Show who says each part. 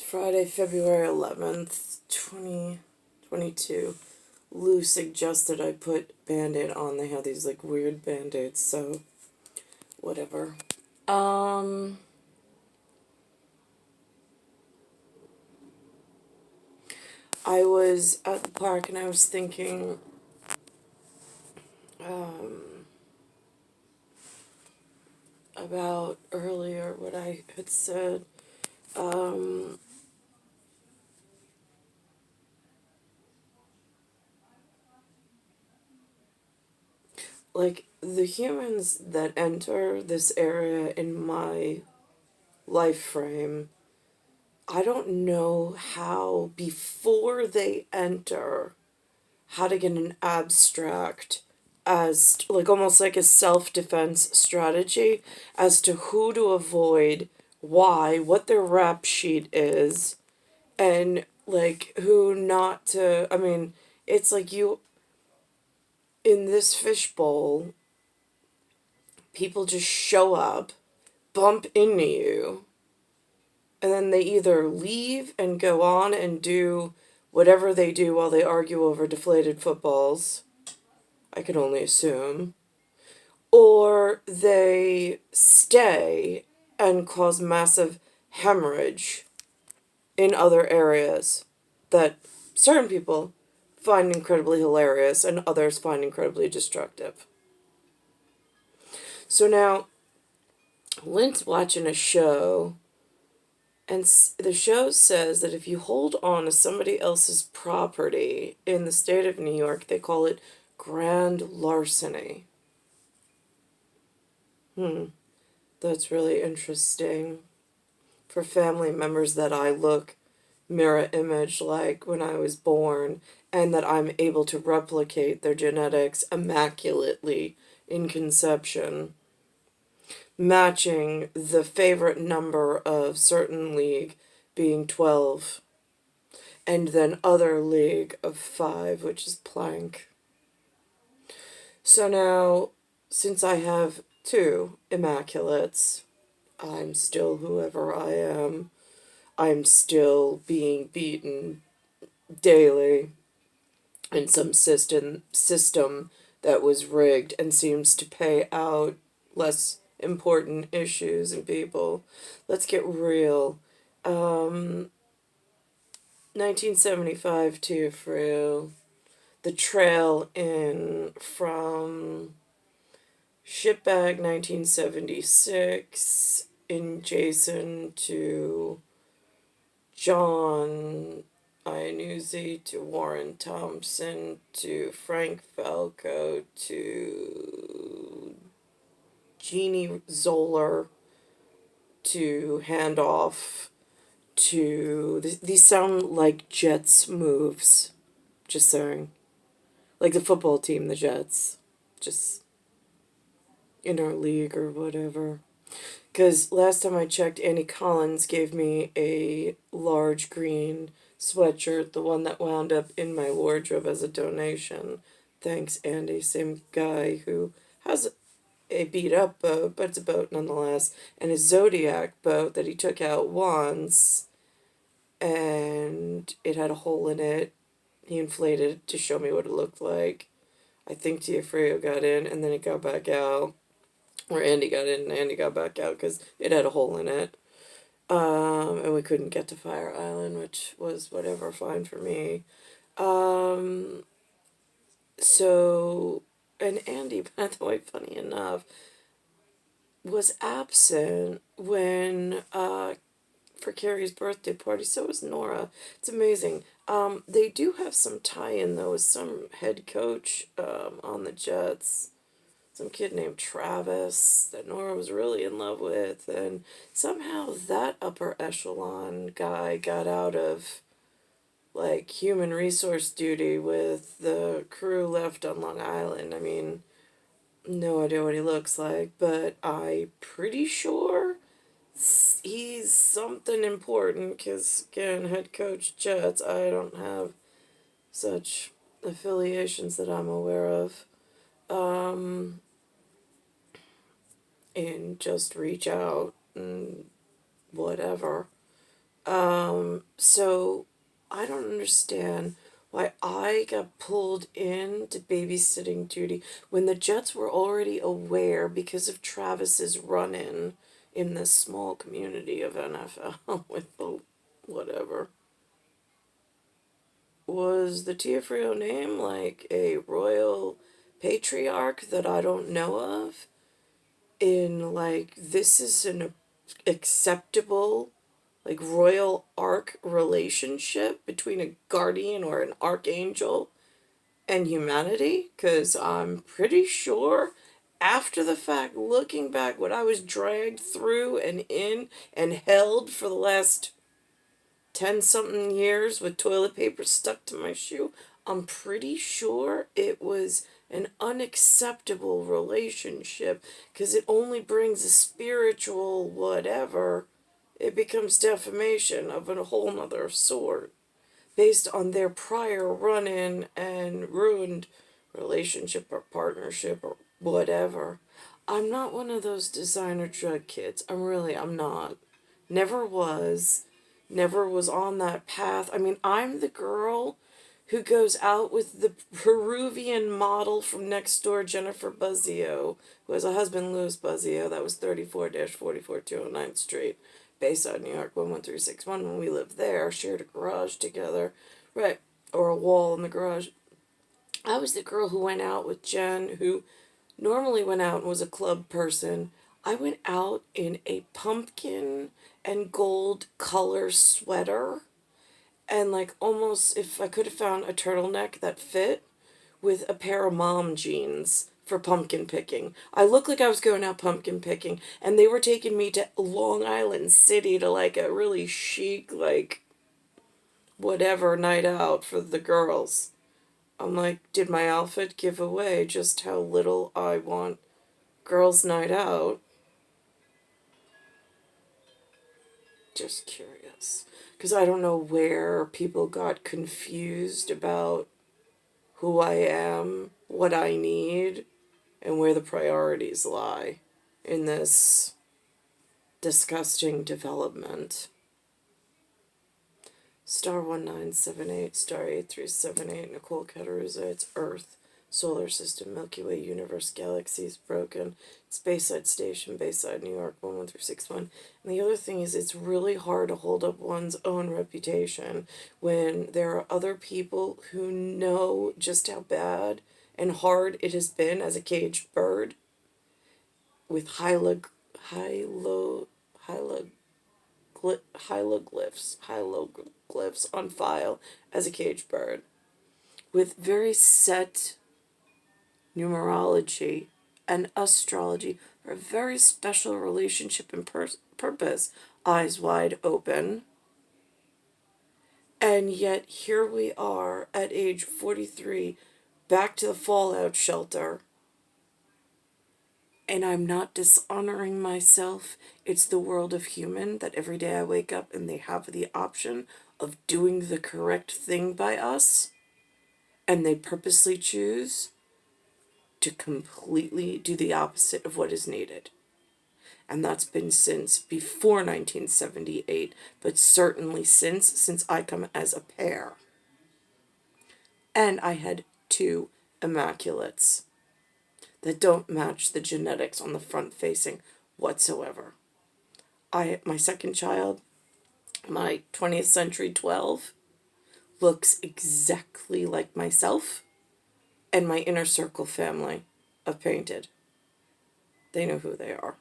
Speaker 1: Friday, February 11th, 2022. Lou suggested I put Band-Aid on. They have these like weird Band-Aids, so whatever. I was at the park and I was thinking, about earlier what I had said. Like, the humans that enter this area in my life frame, I don't know how, before they enter, how to get an abstract as, like, almost like a self-defense strategy as to who to avoid, why, what their rap sheet is, and, like, who not to. I mean, it's like you, in this fishbowl, people just show up, bump into you, and then they either leave and go on and do whatever they do while they argue over deflated footballs, I can only assume, or they stay and cause massive hemorrhage in other areas that certain people find incredibly hilarious and others find incredibly destructive. So now, Lynn's watching a show, and the show says that if you hold on to somebody else's property in the state of New York, they call it grand larceny. That's really interesting. For family members that I look mirror image like when I was born, and that I'm able to replicate their genetics immaculately in conception, matching the favorite number of certain league being 12, and then other league of 5, which is plank. So now, since I have 2 immaculates, I'm still whoever I am. I'm still being beaten daily in some system that was rigged and seems to pay out less important issues and people. Let's get real. 1975 to Friel. The trail in from Shipbag 1976 in Jason to John Iannuzzi to Warren Thompson to Frank Falco to Jeannie Zoller to Handoff to. These sound like Jets moves. Just saying. Like the football team, the Jets. Just in our league or whatever. Because last time I checked, Annie Collins gave me a large green sweatshirt, the one that wound up in my wardrobe as a donation. Thanks, Andy. Same guy who has a beat up boat, but it's a boat nonetheless, and his Zodiac boat that he took out once, and it had a hole in it. He inflated it to show me what it looked like. I think Tiafreo got in, and then it got back out. Or Andy got in and Andy got back out because it had a hole in it. And we couldn't get to Fire Island, which was whatever, fine for me. So, and Andy, by the way, funny enough, was absent when, for Carrie's birthday party. So was Nora. It's amazing. They do have some tie-in, though, with some head coach, on the Jets. Some kid named Travis that Nora was really in love with, and somehow that upper echelon guy got out of, like, human resource duty with the crew left on Long Island. I mean, no idea what he looks like, but I'm pretty sure he's something important, because, again, head coach Jets, I don't have such affiliations that I'm aware of. And just reach out and whatever. So I don't understand why I got pulled into babysitting duty when the Jets were already aware because of Travis's run in this small community of NFL with the whatever. Was the Tiafrio name like a royal patriarch that I don't know of? In like, this is an acceptable like royal arc relationship between a guardian or an archangel and humanity? Because I'm pretty sure after the fact, looking back, what I was dragged through and in and held for the last 10 something years with toilet paper stuck to my shoe, I'm pretty sure it was an unacceptable relationship because it only brings a spiritual whatever. It becomes defamation of a whole nother sort based on their prior run in and ruined relationship or partnership or whatever. I'm not one of those designer drug kids. I'm not. Never was. Never was on that path. I mean, I'm the girl who goes out with the Peruvian model from next door, Jennifer Buzzio, who has a husband, Louis Buzzio. That was 34 44 209th Street, Bayside, New York, 11361. When we lived there, shared a garage together, right, or a wall in the garage. I was the girl who went out with Jen, who normally went out and was a club person. I went out in a pumpkin and gold color sweater and like almost if I could have found a turtleneck that fit with a pair of mom jeans for pumpkin picking. I looked like I was going out pumpkin picking and they were taking me to Long Island City to like a really chic like whatever night out for the girls. I'm like, did my outfit give away just how little I want girls' night out? Just curious. Because I don't know where people got confused about who I am, what I need, and where the priorities lie in this disgusting development. Star 1978, Star 8378, Nicole Cattaruzza, it's Earth, Solar System, Milky Way, Universe, Galaxies, Broken, it's Bayside Station, Bayside, New York, 11361. And the other thing is, it's really hard to hold up one's own reputation when there are other people who know just how bad and hard it has been as a caged bird with hieroglyphs on file as a caged bird with very set numerology and astrology for a very special relationship and purpose, eyes wide open. And yet here we are at age 43, back to the fallout shelter. And I'm not dishonoring myself. It's the world of human that every day I wake up and they have the option of doing the correct thing by us. And they purposely choose to completely do the opposite of what is needed. And that's been since before 1978, but certainly since I come as a pair. And I had two immaculates that don't match the genetics on the front facing whatsoever. My second child, my 20th century 12, looks exactly like myself and my inner circle family of Painted. They know who they are.